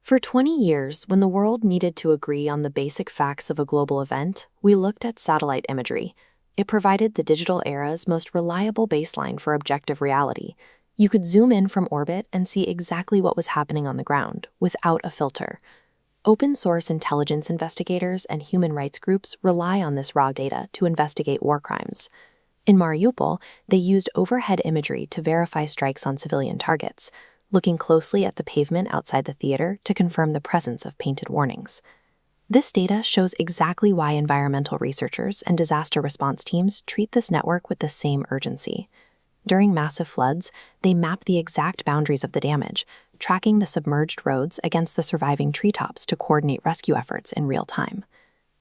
For 20 years, when the world needed to agree on the basic facts of a global event, we looked at satellite imagery. It provided the digital era's most reliable baseline for objective reality. You could zoom in from orbit and see exactly what was happening on the ground, without a filter. Open-source intelligence investigators and human rights groups rely on this raw data to investigate war crimes. In Mariupol, they used overhead imagery to verify strikes on civilian targets, looking closely at the pavement outside the theater to confirm the presence of painted warnings. This data shows exactly why environmental researchers and disaster response teams treat this network with the same urgency. During massive floods, they map the exact boundaries of the damage, tracking the submerged roads against the surviving treetops to coordinate rescue efforts in real time.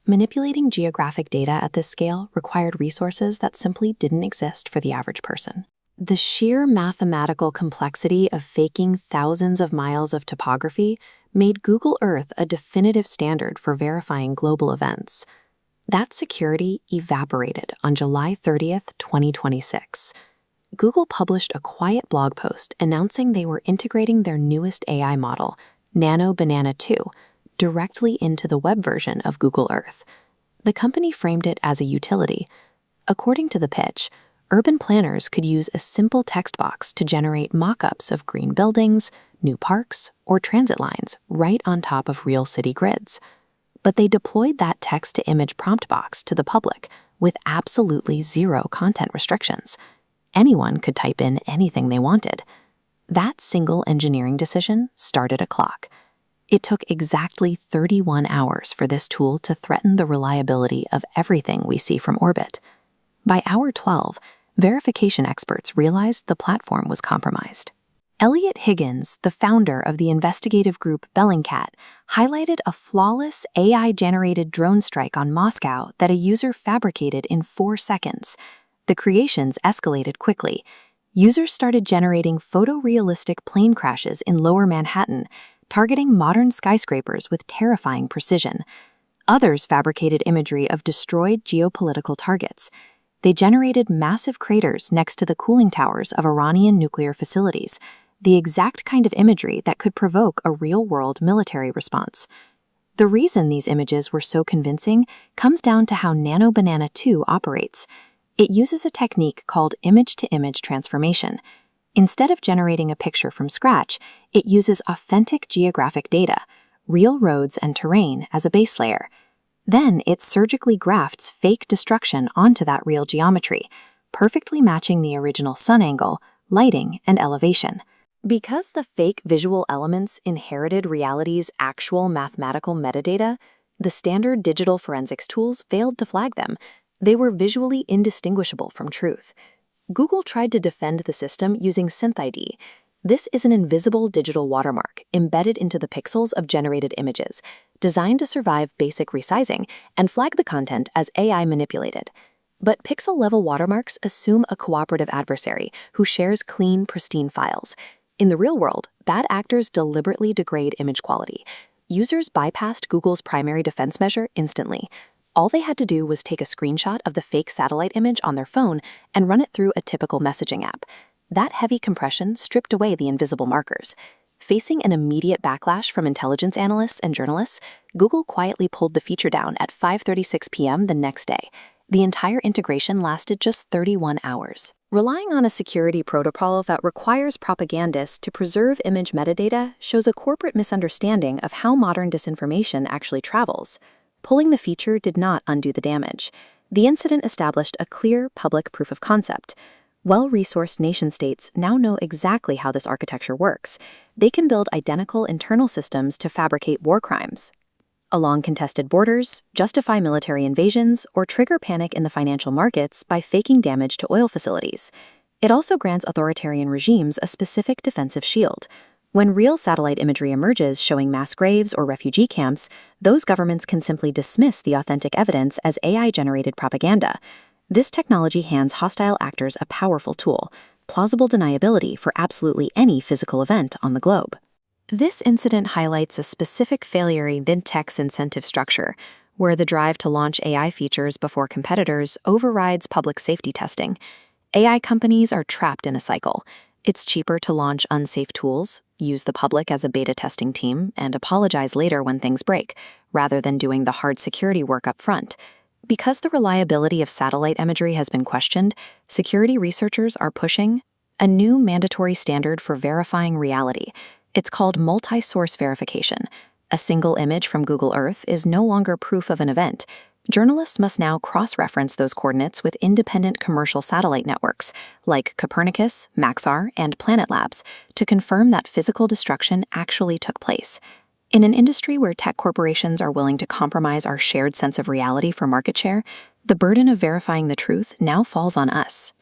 Manipulating geographic data at this scale required resources that simply didn't exist for the average person. The sheer mathematical complexity of faking thousands of miles of topography made Google Earth a definitive standard for verifying global events. That security evaporated on July 30th, 2026. Google published a quiet blog post announcing they were integrating their newest AI model, Nano Banana 2, directly into the web version of Google Earth. The company framed it as a utility. According to the pitch, urban planners could use a simple text box to generate mock-ups of green buildings, new parks, or transit lines right on top of real city grids. But they deployed that text-to-image prompt box to the public with absolutely zero content restrictions. Anyone could type in anything they wanted. That single engineering decision started a clock. It took exactly 31 hours for this tool to threaten the reliability of everything we see from orbit. By hour 12, verification experts realized the platform was compromised. Elliot Higgins, the founder of the investigative group Bellingcat, highlighted a flawless AI-generated drone strike on Moscow that a user fabricated in 4 seconds. The creations escalated quickly. Users started generating photorealistic plane crashes in lower Manhattan, targeting modern skyscrapers with terrifying precision. Others fabricated imagery of destroyed geopolitical targets. They generated massive craters next to the cooling towers of Iranian nuclear facilities, the exact kind of imagery that could provoke a real-world military response. The reason these images were so convincing comes down to how Nano Banana 2 operates. It uses a technique called image-to-image transformation. Instead of generating a picture from scratch, it uses authentic geographic data, real roads and terrain, as a base layer. Then it surgically grafts fake destruction onto that real geometry, perfectly matching the original sun angle, lighting, and elevation. Because the fake visual elements inherited reality's actual mathematical metadata, the standard digital forensics tools failed to flag them. They were visually indistinguishable from truth. Google tried to defend the system using SynthID. This is an invisible digital watermark embedded into the pixels of generated images, designed to survive basic resizing and flag the content as AI manipulated. But pixel-level watermarks assume a cooperative adversary who shares clean, pristine files. In the real world, bad actors deliberately degrade image quality. Users bypassed Google's primary defense measure instantly. All they had to do was take a screenshot of the fake satellite image on their phone and run it through a typical messaging app. That heavy compression stripped away the invisible markers. Facing an immediate backlash from intelligence analysts and journalists, Google quietly pulled the feature down at 5:36 p.m. the next day. The entire integration lasted just 31 hours. Relying on a security protocol that requires propagandists to preserve image metadata shows a corporate misunderstanding of how modern disinformation actually travels. Pulling the feature did not undo the damage. The incident established a clear public proof of concept. Well-resourced nation-states now know exactly how this architecture works. They can build identical internal systems to fabricate war crimes along contested borders, justify military invasions, or trigger panic in the financial markets by faking damage to oil facilities. It also grants authoritarian regimes a specific defensive shield. When real satellite imagery emerges showing mass graves or refugee camps, those governments can simply dismiss the authentic evidence as AI-generated propaganda. This technology hands hostile actors a powerful tool, plausible deniability for absolutely any physical event on the globe. This incident highlights a specific failure in tech's incentive structure, where the drive to launch AI features before competitors overrides public safety testing. AI companies are trapped in a cycle. It's cheaper to launch unsafe tools, use the public as a beta testing team, and apologize later when things break, rather than doing the hard security work up front. Because the reliability of satellite imagery has been questioned, security researchers are pushing a new mandatory standard for verifying reality. It's called multi-source verification. A single image from Google Earth is no longer proof of an event. Journalists must now cross-reference those coordinates with independent commercial satellite networks, like Copernicus, Maxar, and Planet Labs, to confirm that physical destruction actually took place. In an industry where tech corporations are willing to compromise our shared sense of reality for market share, the burden of verifying the truth now falls on us.